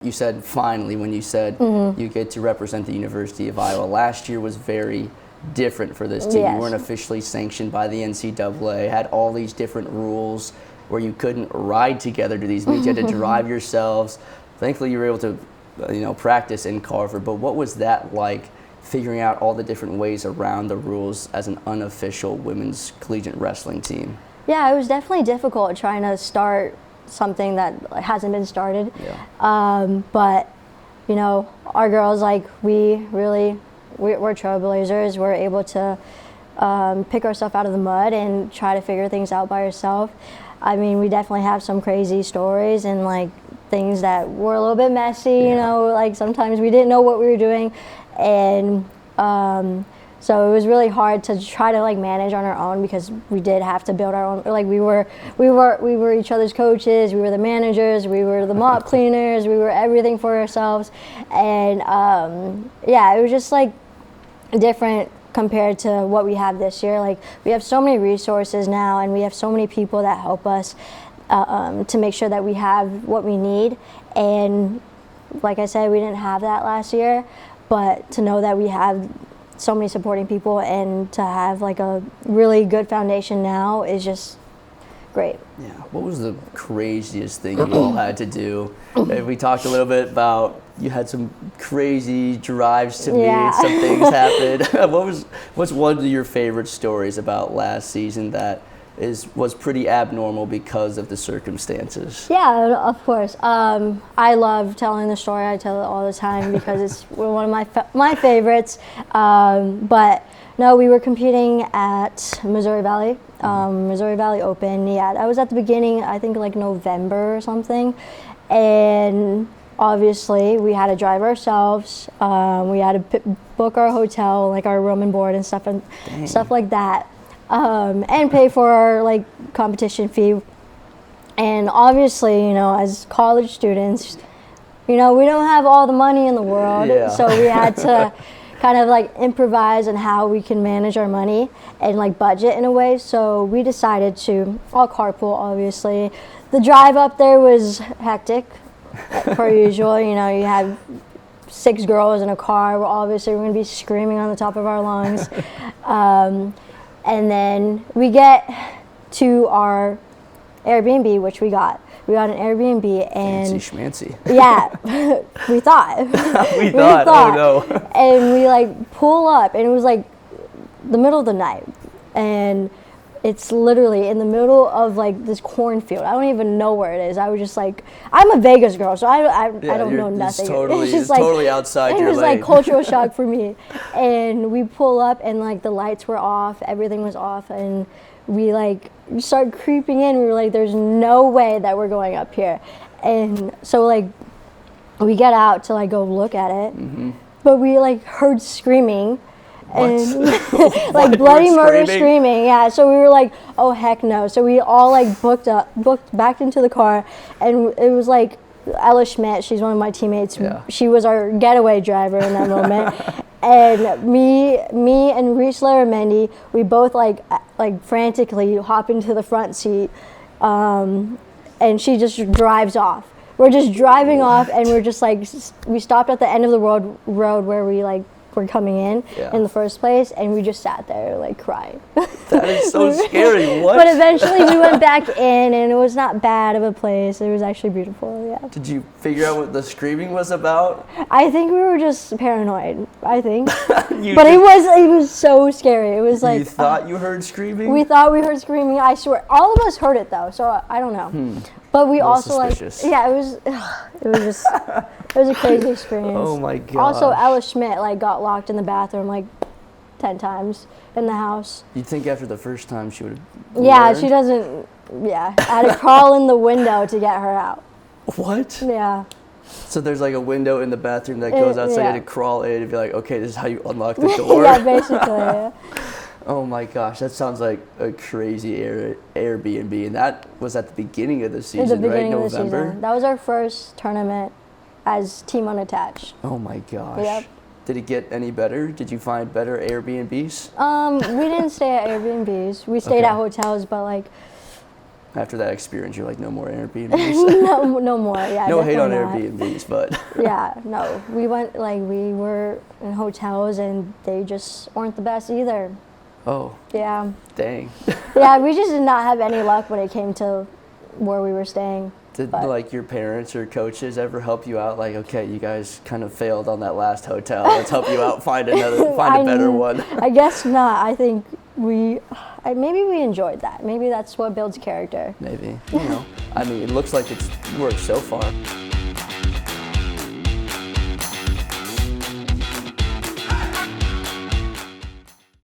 You said finally when you said you get to represent the University of Iowa. Last year was very different for this team. Yes. You weren't officially sanctioned by the NCAA, had all these different rules where you couldn't ride together to these meets. You had to drive yourselves. Thankfully, you were able to practice in Carver, but what was that like, figuring out all the different ways around the rules as an unofficial women's collegiate wrestling team? Yeah, it was definitely difficult trying to start something that hasn't been started. Yeah. But, you know, our girls, like, we're trailblazers. We're able to pick ourselves out of the mud and try to figure things out by ourselves. I mean, we definitely have some crazy stories and, like, things that were a little bit messy, you know, like sometimes we didn't know what we were doing. And so it was really hard to try to like manage on our own because we did have to build our own, like we were each other's coaches, we were the managers, we were the mop cleaners, we were everything for ourselves. And yeah, it was just like different compared to what we have this year. Like we have so many resources now and we have so many people that help us to make sure that we have what we need. And like I said, we didn't have that last year, but to know that we have so many supporting people and to have like a really good foundation now is just great. Yeah. What was the craziest thing you all had to do? We talked a little bit about you had some crazy drives to meet, some things happened. What's one of your favorite stories about last season that was pretty abnormal because of the circumstances? Yeah, of course. I love telling the story. I tell it all the time because it's one of my favorites. But no, we were competing at Missouri Valley, Missouri Valley Open. Yeah, I was at the beginning, I think like November or something. And obviously we had to drive ourselves. We had to book our hotel, like our room and board and stuff like that. And pay for our like competition fee. And obviously, you know, as college students, you know, we don't have all the money in the world. Yeah. So we had to kind of like improvise on how we can manage our money and like budget in a way. So we decided to all carpool, obviously. The drive up there was hectic, per usual. You know, you have 6 girls in a car. We're going to be screaming on the top of our lungs. And then we get to our Airbnb, which we got. We got an Airbnb and fancy schmancy. Yeah, we thought. we thought. Oh no. And we like pull up, and it was like the middle of the night, and it's literally in the middle of like this cornfield. I don't even know where it is. I was just like, I'm a Vegas girl, so I don't know nothing. It's totally outside your lane. It was like cultural shock for me. And we pull up and like the lights were off, everything was off, and we start creeping in. We were like, there's no way that we're going up here. And so like we get out to like go look at it, but we like heard screaming. And like bloody murder screaming, yeah. So we were like, oh heck no. So we all like booked back into the car, and it was like Ella Schmidt, she's one of my teammates. Yeah. She was our getaway driver in that moment. And me and Reisler and Mendy, we both like frantically hop into the front seat, and she just drives off. We're just driving off, and we're just like, we stopped at the end of the road where we like were coming in the first place, and we just sat there like crying. That is so scary. What? But eventually we went back in, and it was not bad of a place. It was actually beautiful. Yeah. Did you figure out what the screaming was about? I think we were just paranoid. I think. But it was so scary. It was like, you thought you heard screaming? We thought we heard screaming. I swear, all of us heard it though. So I don't know. But we also suspicious. It was a crazy experience. Oh my god. Also, Ella Schmidt like got locked in the bathroom like 10 times in the house. You'd think after the first time she would have learned. She doesn't. Yeah, I had to crawl in the window to get her out. What? Yeah. So there's like a window in the bathroom that goes outside. You had to crawl in and be like, okay, this is how you unlock the door. Yeah, basically. Yeah. Oh my gosh, that sounds like a crazy Airbnb, and that was at the beginning of the season, right? November? That was our first tournament as Team Unattached. Oh my gosh. Yep. Did it get any better? Did you find better Airbnbs? We didn't stay at Airbnbs. We stayed at hotels, but like, After that experience, you're like, no more Airbnbs. No more. Yeah. No hate on definitely not. Airbnbs, but Yeah, no. We were in hotels and they just weren't the best either. oh, Yeah. dang. Yeah, we just did not have any luck when it came to where we were staying. Did But- like your parents or coaches ever help you out? Like, okay, you guys kind of failed on that last hotel. Let's help you out. Find a better one. I guess not. I think maybe we enjoyed that. Maybe that's what builds character. Maybe. I mean, it looks like it's worked so far.